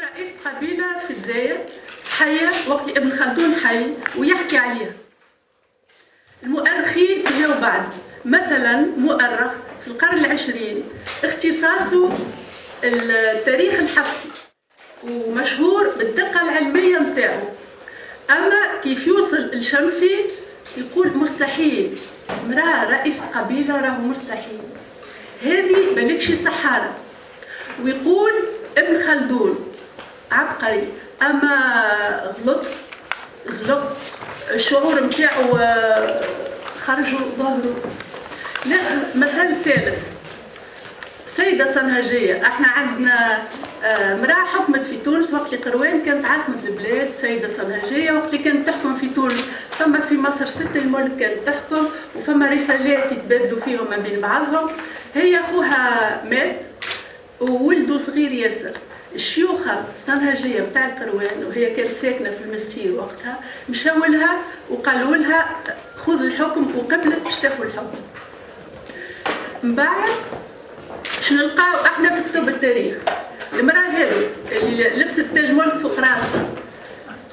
رئيس قبيلة في الجزائر حية وقت اللي ابن خلدون حي ويحكي عليها. المؤرخين جاوا بعد، مثلا مؤرخ في القرن العشرين اختصاصه التاريخ الحفصي ومشهور بالدقة العلمية متاعه، أما كيف يوصل الشمسي يقول مستحيل امرأة رئيس قبيلة راهو مستحيل، هذه مالكش سحارة. ويقول ابن خلدون عبقري، أما غلط زلق الشعور متاعو خرجوا ظهره. مثال ثالث، سيدة صنهاجية. احنا عندنا امرأة حكمت في تونس وقت اللي قروان كانت عاصمة البلاد، سيدة صنهاجية وقت اللي كانت تحكم في تونس. فما في مصر 6 الملك كانت تحكم، وفما رسالات يتبادلوا فيهم ما بين بعضهم. هي اخوها مات وولده صغير ياسر. الشيوخة الصنهاجية بتاع القروان وهي كانت ساكنة في المستير وقتها مشاو لها وقالوا لها خذ الحكم، وقبلت باش تاخذ الحكم. من بعد باش نلقاو احنا في كتب التاريخ المرأة هذه اللي لبست تاج ملك فوق راسها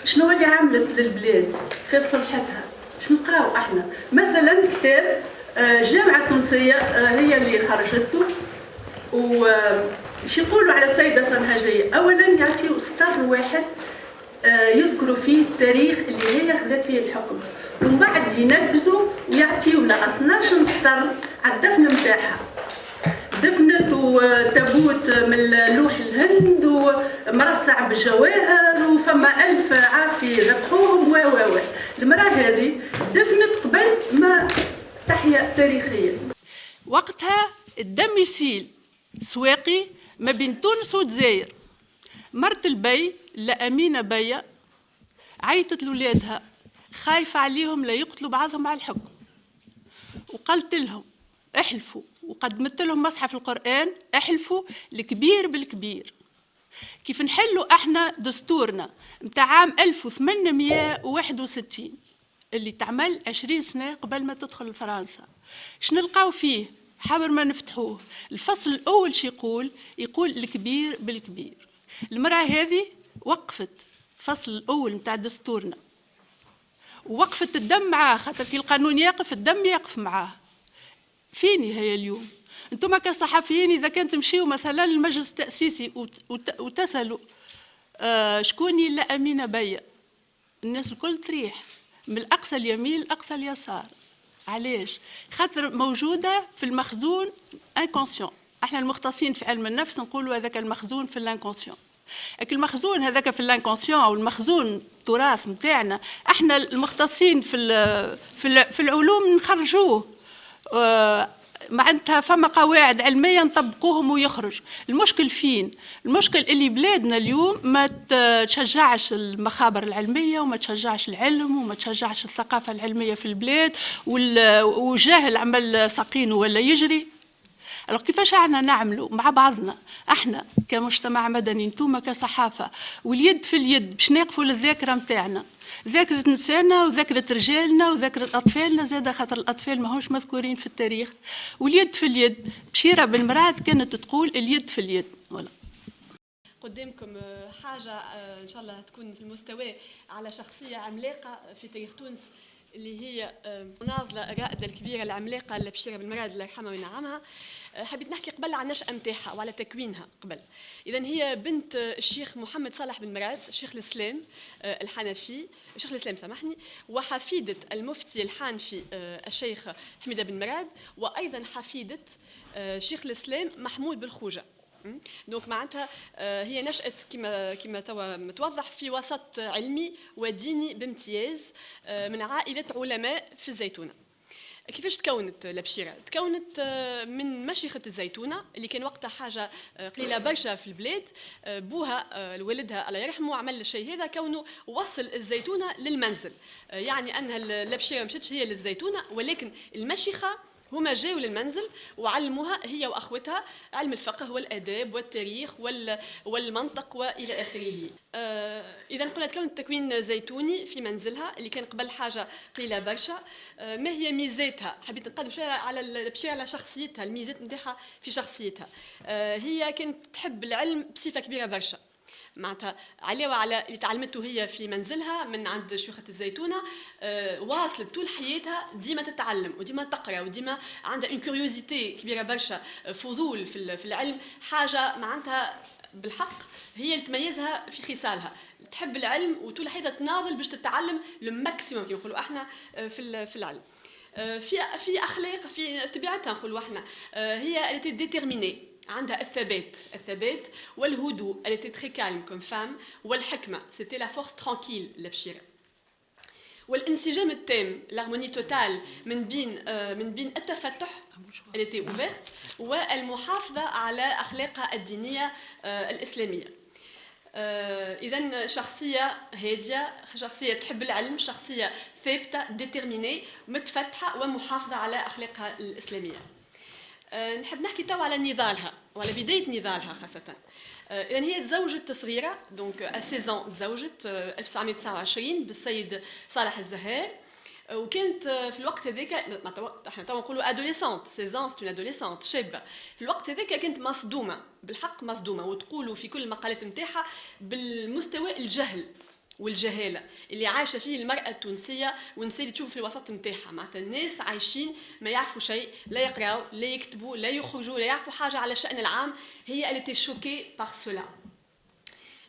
شنو اللي عملت للبلاد في صلحتها؟ باش نقراو احنا مثلا كتاب جامعة تونسية هي اللي خرجته، وش يقولوا على السيدة صنهاجية؟ اولا يعطيو سطر واحد يذكروا فيه التاريخ اللي هي خذت فيه الحكم، ومن بعد ينبذوا ويعطيونا 12 سطر على الدفن نتاعها. دفنت وتابوت من لوح الهند ومرصع بالجواهر وفما 1000 عاصي ذبحوهم و المرأة هذه دفنت قبل ما تحيا تاريخيا. وقتها الدم يسيل سواقي ما بين تونس والجزائر. مرت البي لأمينة بيا عيطت لولادها خايفة عليهم لا يقتلوا بعضهم على الحكم، وقالت لهم احلفوا، وقدمت لهم مصحف القرآن احلفوا الكبير بالكبير. كيف نحلوا احنا دستورنا متاع عام 1861 اللي تعمل 20 سنة قبل ما تدخل فرنسا، شنلقاو فيه حبر ما نفتحوه الفصل الأول يقول الكبير بالكبير. المرأة هذه وقفت الفصل الأول متاع دستورنا ووقفت الدم معاه، خاطر كي القانون يقف الدم يقف معاه. فيني هي اليوم انتم كصحفيين اذا كان تمشيوا مثلا للمجلس التاسيسي وتسالوا شكون لا امينه بيا، الناس الكل تريح من الاقصى اليمين لاقصى اليسار. علاش؟ خاطر موجوده في المخزون انكونسيون. احنا المختصين في علم النفس نقولوا هذاك المخزون في الانكونسيون. لكن المخزون هذاك في الانكونسيون او المخزون التراث نتاعنا احنا المختصين في العلوم نخرجوه. معناتها فما قواعد علميه نطبقوهم ويخرج. المشكل فين؟ المشكل اللي بلادنا اليوم ما تشجعش المخابر العلميه وما تشجعش العلم وما تشجعش الثقافه العلميه في البلاد، والجاهل عمل ساقينه ولا يجري. alors كيفاش احنا نعملوا مع بعضنا احنا كمجتمع مدني، نتوما كصحافه، واليد في اليد باش نقفوا للذاكره نتاعنا، ذاكرة نسائنا وذاكرة رجالنا وذاكرة أطفالنا زادة، خاطر الأطفال ماهوش مذكورين في التاريخ. واليد في اليد. بشيرة بالمرأة كانت تقول اليد في اليد. ولا. قدامكم حاجة إن شاء الله تكون في المستوى على شخصية عملاقة في تاريخ تونس اللي هي مناضلة الرائدة الكبيرة العملاقة بشيرة بالمراد الله يرحمها وينعمها. حبيت نحكي قبل عن النشأة نتاعها وعلى تكوينها قبل. إذا هي بنت الشيخ محمد صالح بن مراد شيخ الإسلام الحنفي، شيخ الإسلام سامحني، وحفيدة المفتي الحنفي الشيخ حميدة بن مراد، وأيضا حفيدة شيخ الإسلام محمود بالخوجة. دونك معناتها هي نشأت كما توا متوضح في وسط علمي وديني بامتياز من عائلة علماء في الزيتونة. كيفاش تكونت لبشيرة؟ تكونت من مشيخة الزيتونة اللي كان وقتها حاجة قليلة برشا في البلاد. بوها والدها الله يرحمه عمل الشيء هذا، كونه وصل الزيتونة للمنزل. يعني أنها لبشيرة مشتش هي للزيتونة، ولكن المشيخة هما جاوا للمنزل وعلموها هي واخوتها علم الفقه والاداب والتاريخ والمنطق والى اخره. اذا قلنا تكون تكوين زيتوني في منزلها اللي كان قبل حاجه قليله برشا. ما هي ميزاتها؟ حبيت نقدم شويه على بشير على شخصيتها، الميزات نتاعها في شخصيتها. هي كانت تحب العلم بصفه كبيره برشا. معناتها علاوه على اللي تعلمته هي في منزلها من عند شيوخة الزيتونه، واصلت طول حياتها ديما تتعلم وديما تقرا وديما عندها اون كيوريوزيتي كبيره برشا، فضول في العلم، حاجه معناتها بالحق هي اللي تميزها في خصالها، تحب العلم وطول حياتها تناضل باش تتعلم لو ماكسيموم كما نقولوا احنا في العلم. في اخلاق في طبيعتها نقولوا احنا، هي التي ديتيرميني، عندها الثبات والهدوء، elle était très calme comme femme، والحكمه c'était la force tranquille البشيره، والانسجام التام l'harmonie totale من بين التفتح elle était ouverte، والمحافظه على اخلاقها الدينيه الاسلاميه. إذا شخصية هادية، شخصية تحب العلم، شخصية ثابتة ديتيرميني متفتحة ومحافظة على أخلاقها الإسلامية. نحب نحكي توا على نضالها وعلى بداية نضالها خاصة. إذا هي تزوجت صغيرة، دونك 16 تزوجت 1929 بالسيد صالح الزهار، وكانت في الوقت هذاك احنا تو نقولوا ادوليسونت، 16 سي اون ادوليسونت شابه، في الوقت هذاك كانت مصدومه بالحق، مصدومه، وتقولوا في كل المقالات نتاعها بالمستوى الجهل والجهاله اللي عايشه فيه المراه التونسيه والنساء اللي تشوفوا في الوسط نتاعها، معناتها الناس عايشين ما يعرفوا شيء، لا يقراوا لا يكتبوا لا يخرجوا لا يعرفوا حاجه على الشان العام، هي اللي شوكي بار سولا.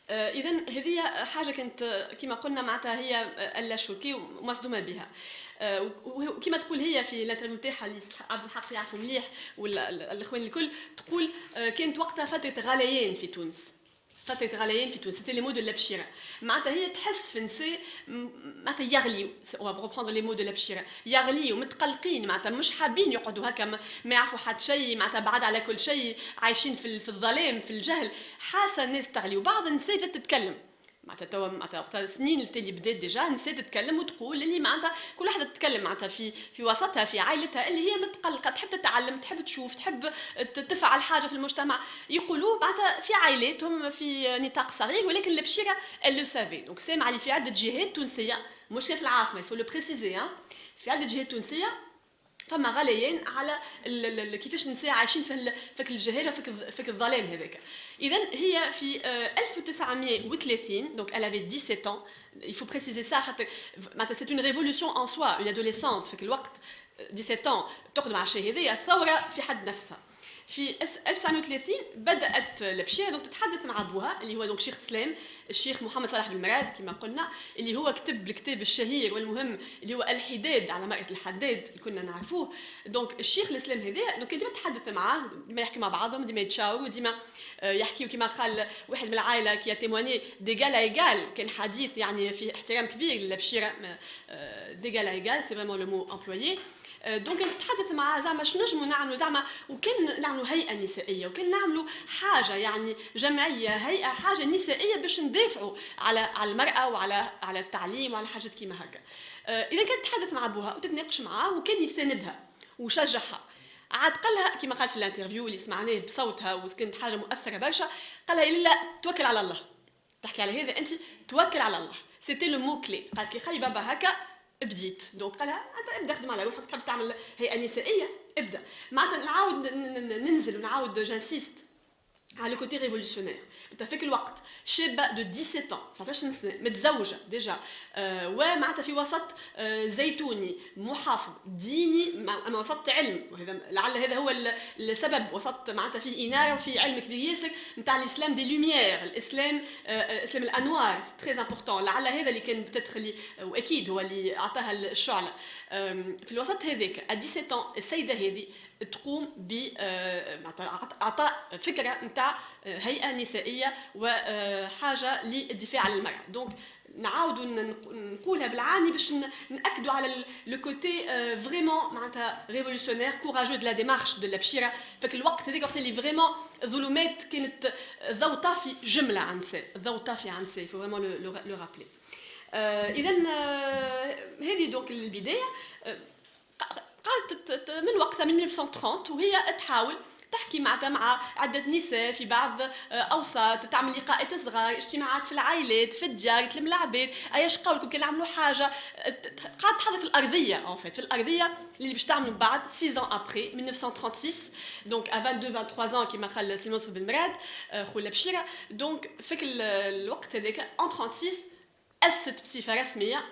إذا هذه حاجة كانت كما قلنا معناتها هي ألا شوكي ومصدومة بها، وكما تقول هي في الانترفيو تاعها اللي عبد الحق يعرفوا مليح والإخوان الكل، تقول كانت وقتها فترة غليان في تونس، سيتي لي مو دو لابشيره، معناتها هي تحس في نساء معناتها يغليو، اون با ريبروندر لي مو دو لابشيره، يغليو متقلقين، معناتها مش حابين يقعدوا هكا ما يعرفوا حد شيء، معناتها بعاد على كل شيء، عايشين في الظلام في الجهل، حاسه الناس تغلي، وبعض النساء بدات تتكلم، معناتها توا معناتها وقتها سنين اللي بدات ديجا نساء تتكلم وتقول اللي معناتها كل واحده تتكلم معناتها في وسطها في عائلتها اللي هي متقلقه، تحب تتعلم، تحب تشوف، تحب تفعل حاجه في المجتمع، يقولوا معناتها في عائلاتهم في نطاق صغير، ولكن البشيره اللو سافي، دونك سامعه اللي في عده جهات تونسيه، مش في العاصمه، يفو لو بريسيزي، في عده جهات تونسيه فما غليان على كيفاش النساء عايشين في الجهاله في الظلام هذاك. اذا هي في 1930 دونك elle avait 17 ans، il faut préciser ça خاطر معناتها c'est une révolution en soi، une adolescente في الوقت 17 ans تقدم على الشيء هذايا ثوره في حد نفسها. في 1930 بدات البشيره دونك تتحدث مع ابوها اللي هو دونك شيخ اسلام، الشيخ محمد صالح بن مراد كما قلنا، اللي هو كتب الكتاب الشهير والمهم اللي هو الحداد على مرأة الحداد اللي كنا نعرفوه. دونك الشيخ الاسلام هذا دونك ديما تحدث معاه، ديما يحكي مع بعضهم، ديما يتشاوروا، ديما يحكيوا كما قال واحد من العائله كي تيموني ديغال ايغال، كان حديث يعني فيه احترام كبير للبشيره، ديغال ايغال سي فريمون لو مو امبلويي. دونك نتحدث مع زعما شنو نجموا نعملوا، زعما وكان نعملوا هيئه نسائيه، وكان نعملوا حاجه يعني جمعيه، هيئه حاجه نسائيه باش ندافعوا على المراه وعلى التعليم وعلى حاجات كيما هكا. اذا كانت تتحدث مع ابوها وتتناقش معاه وكان يساندها وشجعها. عاد قالها كما قال في الانترفيو اللي سمعناه بصوتها وكانت حاجه مؤثره برشا، قالها لا توكل على الله، تحكي على هذا انت توكل على الله، سيتي لو مو كلي، قالت لي خلي بابا هكا بديت، دونك قالها انت ابدا خدم على روحك، تحب تعمل هيئه نسائيه ابدا، معناتها نعاود ننزل ونعاود جانسيست على كوتي ريفولوشنير. انت فيك الوقت شابه دو 17 19 سنه متزوجه ديجا، ومعناتها في وسط زيتوني محافظ ديني، اما وسط علم، وهذا لعل هذا هو السبب، وسط معناتها في اناره وفي علم كبير ياسر نتاع الاسلام دي لوميير، الاسلام اسلام الانوار، سي تري امبورطون، لعل هذا اللي كان بتدخل واكيد هو اللي اعطاها الشعله. في الوسط هذاك 17 السيده هذه تقوم ب اعطاء فكره نتاع هيئه نسائيه وحاجه للدفاع عن المراه. دونك نعاودوا نقولها بالعاني باش ناكدوا على لو كوتي فريمون معناتها ريفولوشنير كوراجو دو لا ديمارش دو لابشيره، فك الوقت هذاك وقت اللي فريمون الظلمات كانت ضوء طافي جمله عن نساء، ضوء طافي عن نساء، فو فريمون لو رابلي. اذا هذه دونك البدايه، قعدت من وقتها من 1930 وهي تحاول تحكي مع عده نساء في بعض اوساط، تعمل لقاءات صغار، اجتماعات في العائلات، في الديار، تلم العباد، ايش قولكم كي نعملوا حاجه، قاعد تحضر في الارضيه في الارضيه اللي باش تعملوا بعد 6 ans après 1936 دونك ا 22 23 ans كما قال سي نوصف بالمراد خوله بشيره. دونك فيك الوقت هذاك ان 36 اسست بصفه رسميه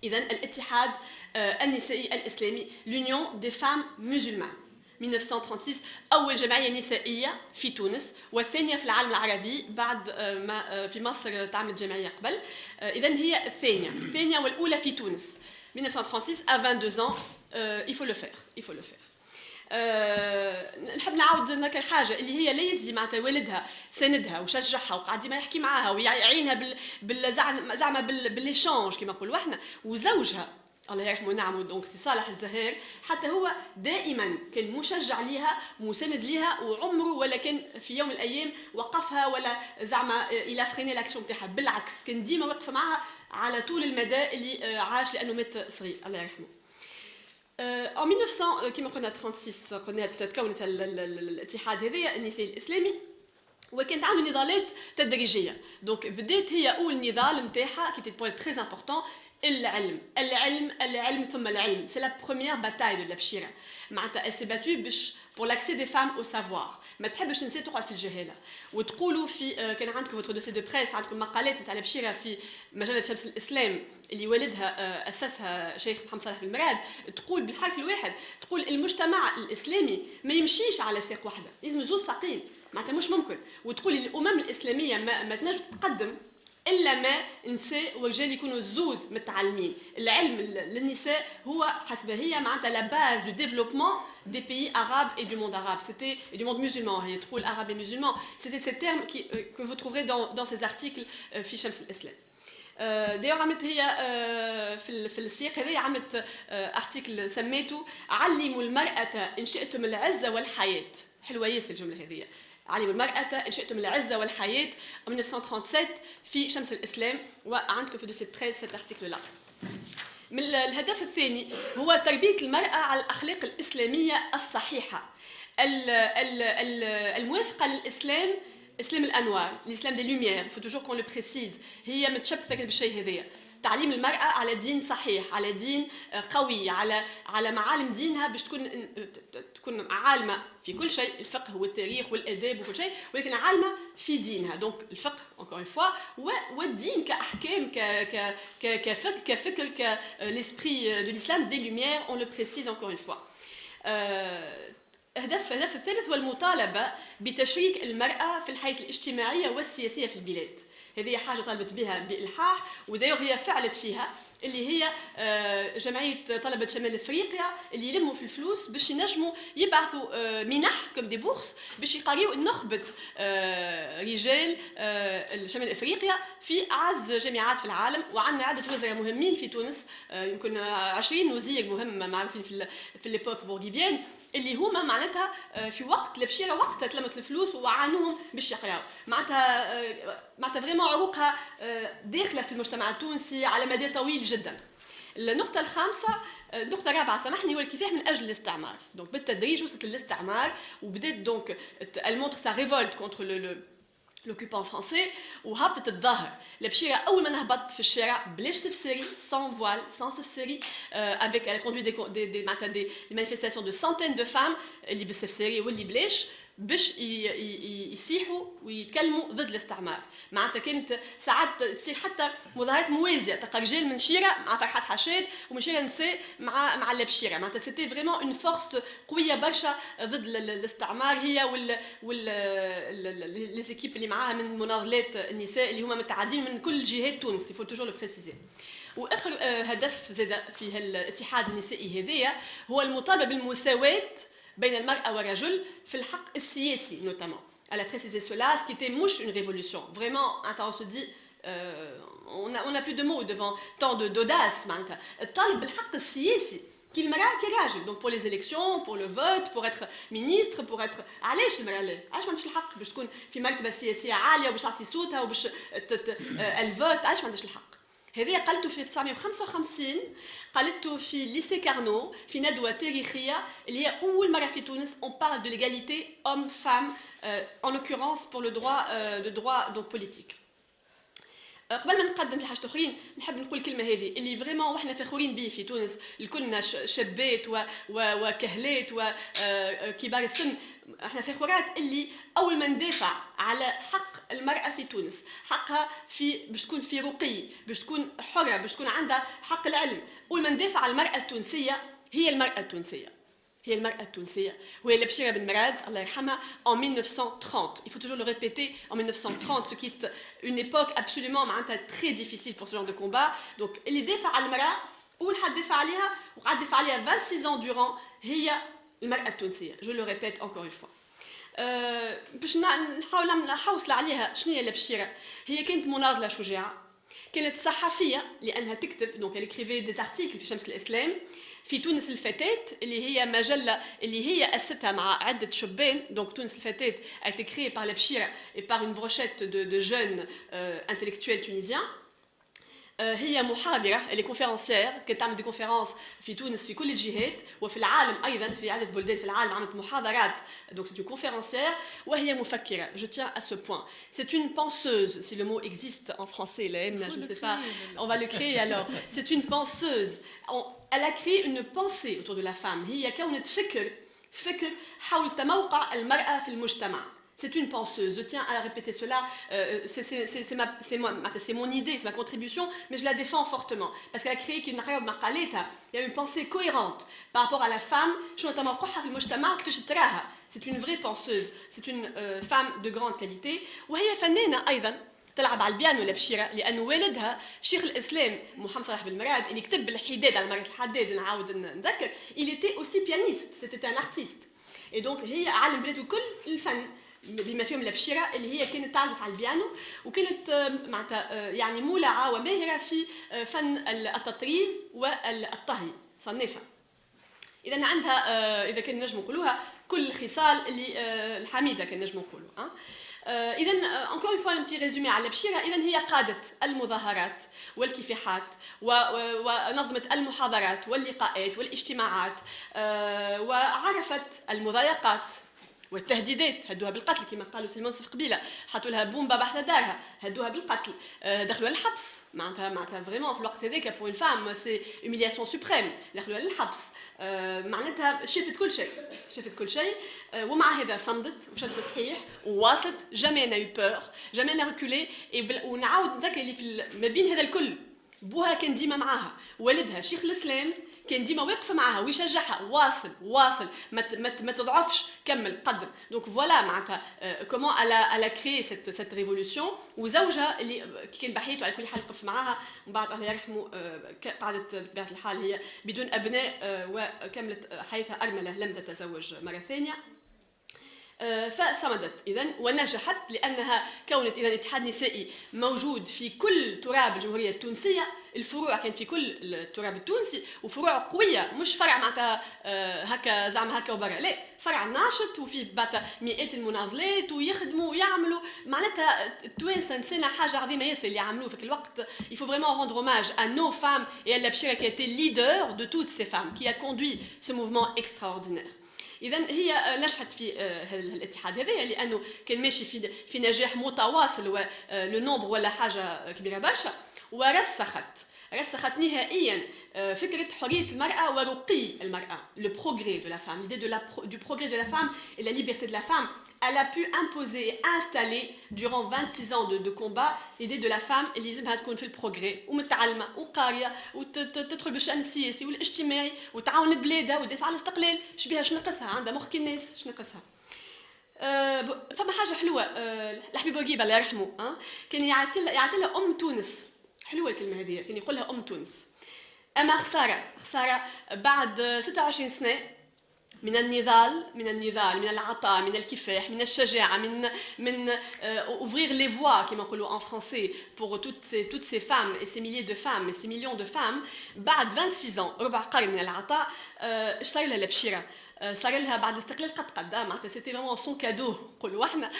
اذا الاتحاد النسائي الاسلامي لونيون دي فام مسلمان 1936 أول جمعية نسائية في تونس والثانية في العالم العربي بعد ما في مصر تعملت جمعية قبل. إذا هي الثانية والأولى في تونس 1936 à 22 ans. Il faut le faire. نحب نعاود نذكر حاجه اللي هي ليزي معناتها والدها ساندها وشجعها وقاعد ديما يحكي معاها ويعينها زعما بالليشانج كما نقولوا احنا، وزوجها الله يرحمه ونعمه دونك سي صالح الزهير حتى هو دائما كان مشجع ليها مساند ليها، وعمره ولا كان في يوم من الايام وقفها ولا زعما الى فريني لاكسيون تاعها، بالعكس كان ديما واقفه معها على طول المدى اللي عاش لانه مات صغير الله يرحمه. en 1900 كما قلنا 36 قلنا تكونت الاتحاد هذايا النسائي الاسلامي، وكانت عنده نضالات تدريجيه. دونك بدات هي اول نضال نتاعها كي تي تري امبورطون العلم ثم العلم. سي لا بروميير باتاي دو لابشيره معناتها سي باتو باش pour l'accès des femmes au savoir. ما تحبش النساء تقعد في الجهاله. وتقولوا في كان عندكم فوتر دوسي دو بريس عندكم مقالات نتاع لابشيره في مجله شمس الاسلام اللي والدها اسسها شيخ محمد صالح بن مراد، تقول بالحرف الواحد تقول المجتمع الاسلامي ما يمشيش على ساق واحده، لازم زوج ساقين معناتها مش ممكن. وتقول الامم الاسلاميه ما تنجم تتقدم الا ما نساء ورجال يكونوا زوز متعلمين. العلم للنساء هو حسب هي معناتها لا باز دو ديفلوبمون des pays arabes et du monde arabe, c'était et du monde musulman, هي تقول arabe et musulman, c'était ces termes que vous trouverez dans ces articles في شمس الاسلام. دايوغ عملت هي في السياق هذا عملت ارتيكل سميته علموا المرأة إن شئتم العزة والحياة. حلوة ياسر الجملة هذه، علموا المرأة إن شئتم العزة والحياة 1937 في شمس الإسلام، وعندكم في دوسي بريس cet article là. من الهدف الثاني هو تربية المرأة على الأخلاق الإسلامية الصحيحة الموافقة للإسلام، إسلام الأنوار، الإسلام دي لوميير، faut toujours qu'on le précise. هي متشبثة بالشيء هذايا، تعليم المرأة على دين صحيح، على دين قوي، على معالم دينها باش تكون عالمة في كل شيء، الفقه والتاريخ والآداب وكل شيء، ولكن عالمة في دينها. دونك الفقه encore une fois والدين كأحكام كفكر l'esprit de l'islam des lumières, on le précise encore une fois. الهدف الثالث هو المطالبة بتشريك المرأة في الحياة الاجتماعية والسياسية في البلاد. هذه حاجة طالبت بها بإلحاح، ودايوغ هي فعلت فيها، اللي هي جمعية طلبة شمال افريقيا اللي يلموا في الفلوس باش ينجموا يبعثوا منح كم دي بورس باش يقريوا نخبة رجال شمال افريقيا في اعز جامعات في العالم. وعندنا عدة وزراء مهمين في تونس، يمكن 20 وزير مهم معروفين في ليبوك بورغيبيان اللي هما معناتها في وقت لابشيره وقتها تلمت الفلوس وعانوهم باش يقراو. معناتها فريمون عروقها داخله في المجتمع التونسي على مدى طويل جدا. النقطه الخامسه، النقطه الرابعه سامحني، هو الكفاح من اجل الاستعمار. دونك بالتدريج وصلت للاستعمار وبدات دونك المونتر سا ريفولت كونتر l'occupant français وهبطت الظاهر. لابشيره اول ما نهبط في الشارع بلاش سفسري sans voile sans سفسري avec elle conduit des manifestations de centaines de femmes اللي بالسفسري واللي بلاش باش يسيحوا ويتكلموا ضد الاستعمار. معناتها كانت ساعات تصير حتى مظاهرات موازيه، تلقى رجال من شيره مع فرحات حشاد ومن شيره نساء مع اللبشيره. معناتها سيتي فريمون اون فورس قويه برشا ضد الاستعمار، هي لي زيكيب اللي معاها من مناضلات النساء اللي هما متعدين من كل جهات تونس، يفو توجور لو بريسيزي. واخر هدف زاد في الاتحاد النسائي هذايا هو المطالبه بالمساواه بين المرأة والرجل في الحق السياسي notamment. Elle a précisé cela, ce qui était mouche une révolution. Vraiment, on se dit, on n'a plus de mots devant tant d'audace. الطالب بالحق السياسي كالمرأة كراجل. Donc pour les élections, pour le vote, pour être ministre, pour être علاش المرأة لا؟ علاش ما عندهاش الحق باش تكون في مرتبة سياسية عالية وباش تعطي صوتها وباش الفوت؟ علاش ما عندهاش الحق؟ هذا قالته في 1955 قالته في ليسي كارنو في ندوة تاريخية اللي هي أول مرة في تونس on parle de l'égalité homme-femme en l'occurrence pour le droit donc politique. قبل ما نقدم في حاجات اخرين نحب نقول الكلمه هذه اللي فريمون واحنا فخورين به في تونس الكلنا شابات وكهلات وكبار السن احنا فخورات اللي اول ما ندافع على حق المراه في تونس حقها باش تكون في رقي باش تكون حره باش تكون عندها حق العلم اول ما ندافع على المراه التونسيه هي المراه التونسيه هي المرأة التونسية وهي لبشيرة بن مراد الله يرحمها en 1930 il faut toujours le répéter en 1930 ce qui est une époque absolument معناتها très difficile pour ce genre de combat donc اللي دافع على المرأة أول حد دافع عليها وقعد دافع عليها 26 ans durant هي المرأة التونسية je le répète encore une fois باش نحاول نحوصل عليها شنو هي لبشيرة هي كانت مناضلة شجاعة كانت صحفية لأنها تكتب دونك elle écrivait des articles في شمس الإسلام في تونس الفتاة اللي هي مجلة اللي هي أسستها مع عدة شبان donc تونس الفتاة a été créée par Labchira et par une brochette de jeunes intellectuels tunisiens هي محاضرة اللي كونفيرنسيير كانت تعمل دي كونفيرنس في تونس في كل الجهات وفي العالم أيضا في عدة بلدان في العالم عملت محاضرات donc c'est une conférencière وهي مفكرة je tiens à ce point c'est une penseuse si le mot existe en français là, je ne sais pas on va le créer alors c'est une penseuse elle a créé une pensée autour de la femme هي كونت فكر حول تموقع المرأة في المجتمع C'est une penseuse, je tiens à répéter cela, c'est mon idée, c'est ma contribution, mais je la défends fortement. Parce qu'elle a créé il y a une pensée cohérente par rapport à la femme, c'est une vraie penseuse, c'est une femme de grande qualité. وهي فنانة أيضا تلعب على البيانو لبشيرة لأنه والدها شيخ الإسلام محمد صلاح بن مراد اللي كتب الحداد على مرة الحداد نعاود نذكر il était aussi pianiste, c'était un artiste. Et donc هي علم بلاده كل الفن بما فيهم لبشيرة اللي هي كانت تعزف على البيانو وكانت معناتها يعني مولعة وماهرة في فن التطريز والطهي صنفة. إذا عندها إذا كان نجم نقولوها كل الخصال اللي الحميدة كان نجم نقولوا. إذا encore une fois un petit résumé على لبشيرة إذا هي قادت المظاهرات والكفاحات ونظمت المحاضرات واللقاءات والاجتماعات وعرفت المضايقات والتهديدات هدوها بالقتل كما قالوا سي المنصف قبيله حطوا لها بومبا بحذا دارها هدوها بالقتل دخلوها للحبس معناتها فريمون في الوقت هذاك بور اون فام سي هوميلياسيون سوبريم دخلوها للحبس معناتها شافت كل شيء ومع هذا صمدت وشدت تصحيح وواصلت جامي نا يو بور جامي نا ريكولي ونعاود نذكر اللي في ما بين هذا الكل بوها كان ديما معاها والدها شيخ الاسلام كان ديما واقفه معاها ويشجعها واصل ما تضعفش كمل قدم دونك فوالا معناتها كومون الا كري سيت ريفولوسيون وزوجها اللي كان بحياته على كل حال وقف معاها ومن بعد الله يرحمه قعدت بطبيعه الحال هي بدون ابناء وكملت حياتها ارمله لم تتزوج مره ثانيه فصمدت إذن ونجحت لأنها كونت إذن اتحاد نسائي موجود في كل تراب الجمهورية التونسية الفروع كانت في كل التراب التونسي وفروع قوية مش فرع معناتها هكا زعما هكا وبرا لا فرع ناشط وفي بعتها مئات المناضلات ويخدموا ويعملوا معناتها التوانسة نسينا حاجة عظيمة ياسر اللي عملوه في الوقت il faut vraiment rendre hommage à nos femmes et à Labchira qui a été leader de toutes ces femmes qui a conduit ce mouvement extraordinaire. إذا هي نجحت في هذا الاتحاد هذايا لأنه كان ماشي في نجاح متواصل ولو نومبر ولا حاجة كبيرة برشا رسخت نهائيا فكرة حرية المرأة ورقي المرأة le progrès de la femme l'idée du progrès de la femme et la liberté de la femme elle a pu imposer et installer durant 26 ans de combat l'idée de la femme اللي لازمها تكون في البروغري ومتعلمة وقارية وتدخل بالشأن السياسي والاجتماعي وتعاون بلادها وتدافع على الاستقلال شبيها شنقصها عندها مخ كي الناس شنقصها فما حاجة حلوة الحبيب بوقيبة الله يرحمه كان يعطي لها أم تونس حلوة الكلمة هذه كان يقولها أم تونس أما خسارة بعد 26 سنة من النضال من العطاء من الكفاح من الشجاعة من ouvrir les voies كما نقولوا en français pour toutes ces femmes et ces milliers de femmes et ces millions de femmes بعد 26 ans ربع قرن من العطاء ايش صار لها لبشيرة صار لها بعد الاستقلال قد معناتها c'était vraiment son cadeau نقولوا احنا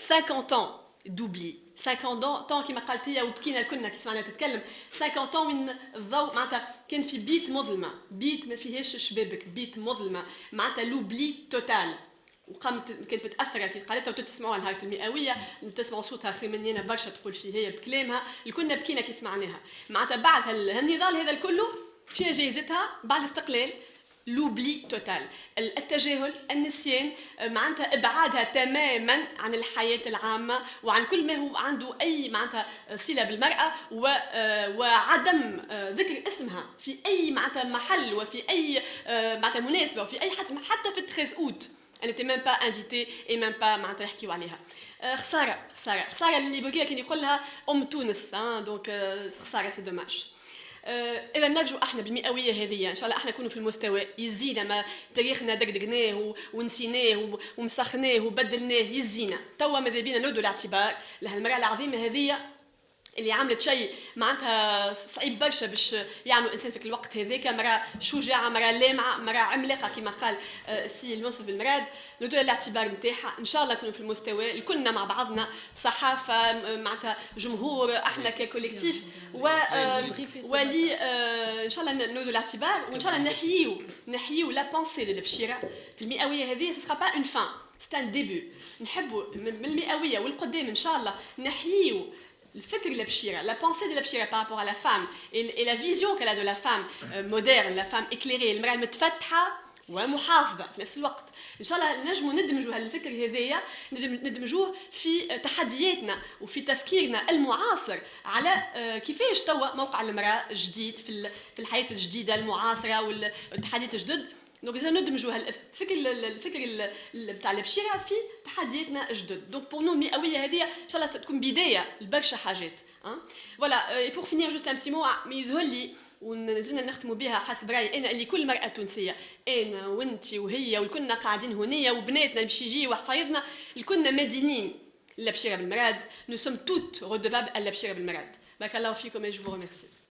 50 ans دوبلي 50 طون كما قالت هي وبكينا كنا كي سمعنا تتكلم 50 طون من الضوء معناتها كان في بيت مظلمه، بيت ما فيهاش شبابك، بيت مظلمه معناتها لوبلي توتال. وقامت كانت متاثره كي قالتها وتسمعوها نهار المئويه وتسمعوا صوتها خير مني انا برشا تقول فيه هي بكلامها كنا بكينا كي سمعناها. معناتها بعد هالنضال هذا الكله شنو جايزتها بعد الاستقلال؟ لوبلي توتال، التجاهل، النسيان، معناتها ابعادها تماما عن الحياه العامه وعن كل ما هو عنده اي معناتها صله بالمراه وعدم ذكر اسمها في اي معناتها محل وفي اي معناتها مناسبه وفي اي حتى في 13 اوت elle n'était même pas invitée et même pas معناتها يحكيوا عليها. خساره اللي بوكيها كان يقولها تونس دونك خساره سي دوماج. اذا نرجو احنا بالمئويه هذه ان شاء الله احنا نكونوا في المستوى يزينا ما تاريخنا دقدقناه ونسيناه ومسخناه وبدلناه يزينا توا ماذا بينا نردوا الاعتبار لهالمراه العظيمه هذه اللي عملت شيء معناتها صعيب برشا باش يعملوا انسان في الوقت هذاك. مراه شجاعه، مراه لامعه، مراه عملاقه كما قال السي المنصف بالمراد. ندير الاعتبار نتاعها ان شاء الله نكونوا في المستوى كلنا مع بعضنا، صحافه معناتها جمهور، احنا ككوليكتيف ولي ان شاء الله نديروا الاعتبار وان شاء الله نحييو لا بونسي دو البشيره في المئويه هذه. سي با اون فان سي ان ديبي. نحبوا من المئويه والقدام ان شاء الله نحييو الفكر البشيره، la pensée de la بشيره par rapport à la femme et la vision qu'elle a de la femme moderne, la femme éclairée، المرأة المتفتحة ومحافظة في نفس الوقت. إن شاء الله نجموا ندمجوا هالفكر هذايا ندمجوه في تحدياتنا وفي تفكيرنا المعاصر على كيفاش توا موقع المرأة جديد في الحياة الجديدة المعاصرة والتحديات الجدد. دونك إذا ندمجوا الفكر بتاع البشيره في تحدياتنا جدد. دونك بور نو المئويه هذه ان شاء الله تكون بدايه لبرشا حاجات. فوالا اي بور فينير جوست ان بتي مو يظهر لي ونزلنا نختموا بها حسب رايي انا اللي كل مراه تونسيه، انا وانتي وهي والكلنا قاعدين هنيا وبناتنا باش يجيو وحفايضنا الكلنا مدينين للبشيره بالمراد. نو سوم توت رودوفابل للبشيره بالمراد. بارك الله فيكم et je vous remercie.